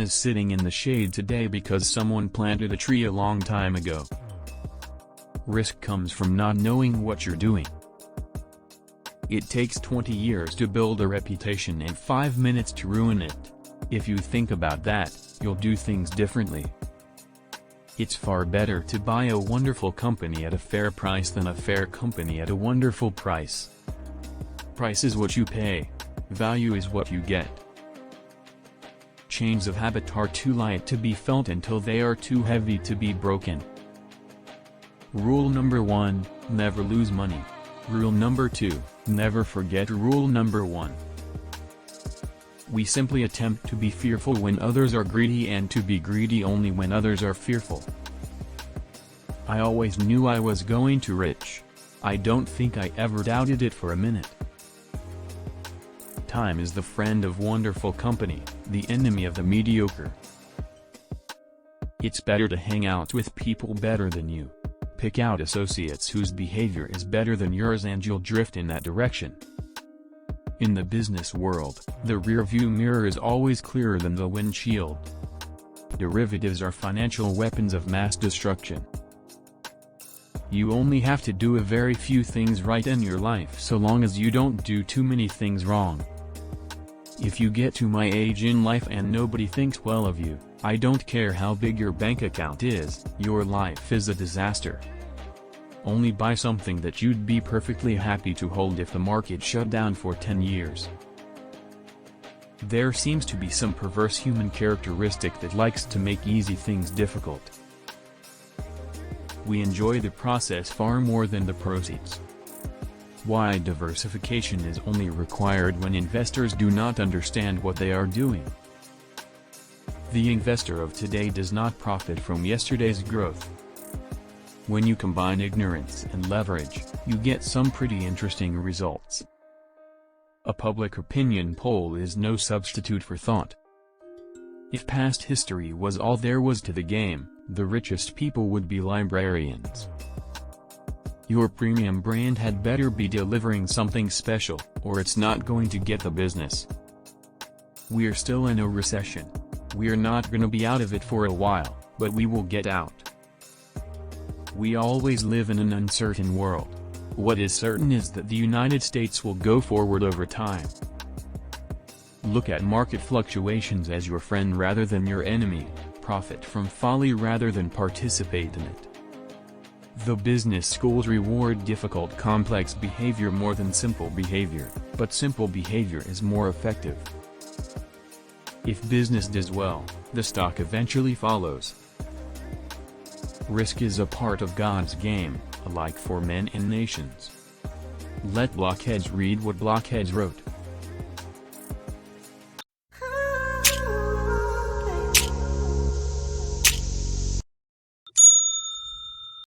is sitting in the shade today because someone planted a tree a long time ago. Risk comes from not knowing what you're doing. It takes 20 years to build a reputation and 5 minutes to ruin it. If you think about that, you'll do things differently. It's far better to buy a wonderful company at a fair price than a fair company at a wonderful price. Price is what you pay. Value is what you get. Chains of habit are too light to be felt until they are too heavy to be broken. Rule number 1, never lose money. Rule number 2, never forget rule number 1. We simply attempt to be fearful when others are greedy and to be greedy only when others are fearful. I always knew I was going to rich. I don't think I ever doubted it for a minute. Time is the friend of wonderful company, the enemy of the mediocre. It's better to hang out with people better than you. Pick out associates whose behavior is better than yours and you'll drift in that direction. In the business world, the rearview mirror is always clearer than the windshield. Derivatives are financial weapons of mass destruction. You only have to do a very few things right in your life so long as you don't do too many things wrong. If you get to my age in life and nobody thinks well of you, I don't care how big your bank account is, your life is a disaster. Only buy something that you'd be perfectly happy to hold if the market shut down for 10 years. There seems to be some perverse human characteristic that likes to make easy things difficult. We enjoy the process far more than the proceeds. Why diversification is only required when investors do not understand what they are doing. The investor of today does not profit from yesterday's growth. When you combine ignorance and leverage, you get some pretty interesting results. A public opinion poll is no substitute for thought. If past history was all there was to the game, the richest people would be librarians. Your premium brand had better be delivering something special, or it's not going to get the business. We're still in a recession. We're not gonna be out of it for a while, but we will get out. We always live in an uncertain world. What is certain is that the United States will go forward over time. Look at market fluctuations as your friend rather than your enemy, profit from folly rather than participate in it. The business schools reward difficult complex behavior more than simple behavior, but simple behavior is more effective. If business does well, the stock eventually follows. Risk is a part of God's game, alike for men and nations. Let blockheads read what blockheads wrote.